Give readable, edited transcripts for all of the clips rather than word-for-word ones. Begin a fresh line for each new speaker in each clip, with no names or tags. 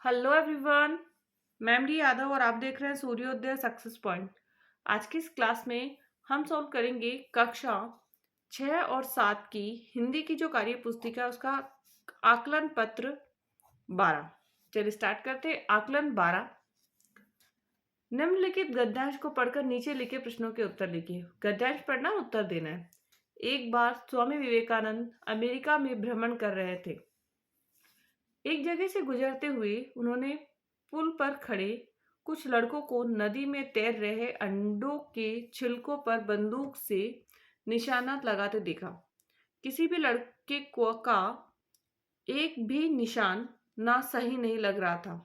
Hello everyone. मैं MD Yadav और आप देख रहे हैं सूर्योदय सक्सेस पॉइंट। आज की इस क्लास में हम सॉल्व करेंगे कक्षा 6 और 7 की हिंदी की जो कार्य पुस्तिका है उसका आकलन पत्र 12। चलिए स्टार्ट करते हैं। आकलन 12। निम्नलिखित गद्यांश को पढ़कर नीचे लिखे प्रश्नों के उत्तर लिखिए। गद्यांश पढ़ना, उत्तर देना है। एक बार स्वामी विवेकानंद अमेरिका में भ्रमण कर रहे थे। एक जगह से गुजरते हुए उन्होंने पुल पर खड़े कुछ लड़कों को नदी में तैर रहे अंडों के छिलकों पर बंदूक से निशाना लगाते देखा। किसी भी लड़के को का एक भी निशान ना सही नहीं लग रहा था।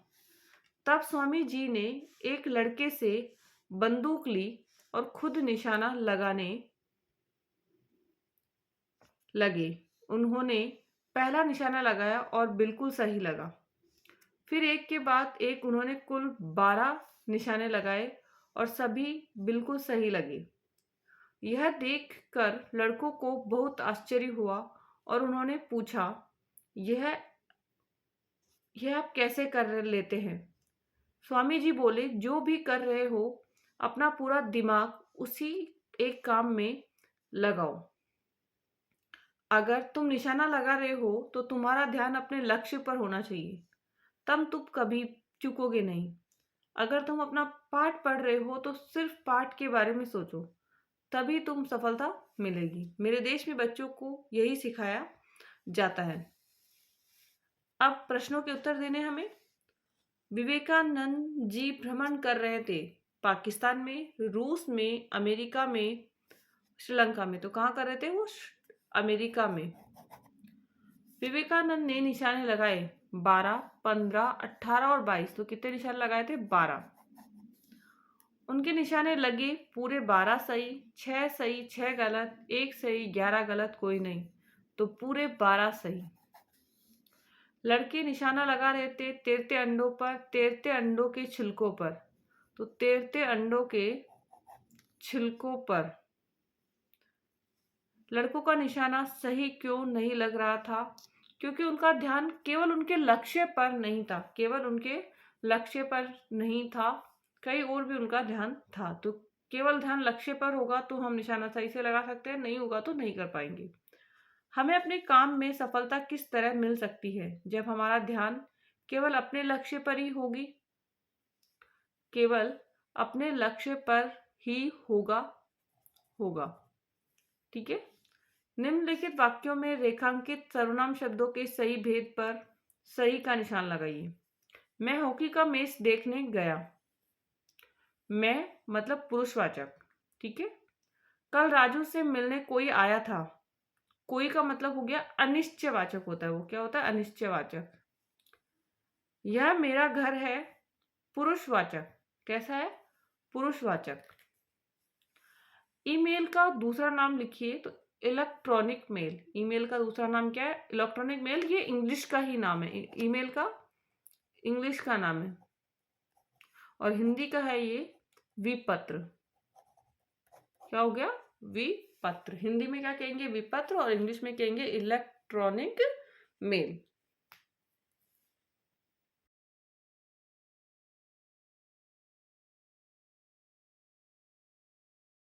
तब स्वामी जी ने एक लड़के से बंदूक ली और खुद निशाना लगाने लगे। उन्होंने पहला निशाना लगाया और बिल्कुल सही लगा। फिर एक के बाद एक उन्होंने कुल 12 निशाने लगाए और सभी बिल्कुल सही लगे। यह देखकर लड़कों को बहुत आश्चर्य हुआ और उन्होंने पूछा, यह यह आप कैसे कर लेते हैं? स्वामी जी बोले, जो भी कर रहे हो अपना पूरा दिमाग उसी एक काम में लगाओ। अगर तुम निशाना लगा रहे हो तो तुम्हारा ध्यान अपने लक्ष्य पर होना चाहिए, तब तुम कभी चूकोगे नहीं। अगर तुम अपना पाठ पढ़ रहे हो तो सिर्फ पाठ के बारे में सोचो, तभी तुम सफलता मिलेगी। मेरे देश में बच्चों को यही सिखाया जाता है। अब प्रश्नों के उत्तर देने हमें। विवेकानंद जी भ्रमण कर रहे थे पाकिस्तान में, रूस में, अमेरिका में, श्रीलंका में। तो कहाँ कर रहे थे वो? अमेरिका में। विवेकानंद ने निशाने लगाए 12, 15, 18 और 22। तो कितने निशाने लगाए थे? 12। उनके निशाने लगे पूरे 12 सही, 6 सही, 6 गलत, 1 सही, 11 गलत, कोई नहीं। तो पूरे 12 सही। लड़के निशाना लगा रहे थे तैरते अंडों पर, तैरते अंडों के छिलकों पर। तो तैरते अंडों के छिलकों पर लड़कों का निशाना सही क्यों नहीं लग रहा था? क्योंकि उनका ध्यान केवल उनके लक्ष्य पर नहीं था, केवल उनके लक्ष्य पर नहीं था, कहीं और भी उनका ध्यान था। तो केवल ध्यान लक्ष्य पर होगा तो हम निशाना सही से लगा सकते हैं, नहीं होगा तो नहीं कर पाएंगे। हमें अपने काम में सफलता किस तरह मिल सकती है? जब हमारा ध्यान केवल अपने लक्ष्य पर ही होगी, केवल अपने लक्ष्य पर ही होगा। ठीक है। निम्नलिखित वाक्यों में रेखांकित सर्वनाम शब्दों के सही भेद पर सही का निशान लगाइए। मैं हॉकी का मैच देखने गया। मैं मतलब पुरुषवाचक। ठीक है। कल राजू से मिलने कोई आया था। कोई का मतलब हो गया अनिश्चयवाचक होता है। वो क्या होता है? अनिश्चयवाचक। यह मेरा घर है, पुरुषवाचक। कैसा है? पुरुषवाचक। ईमेल का दूसरा नाम लिखिए। तो इलेक्ट्रॉनिक मेल। ईमेल का दूसरा नाम क्या है? Electronic mail. ये इंग्लिश का ही नाम है। ईमेल का इंग्लिश का नाम है और हिंदी का है ये विपत्र। क्या हो गया? विपत्र। हिंदी में क्या कहेंगे? विपत्र। और इंग्लिश में कहेंगे इलेक्ट्रॉनिक मेल।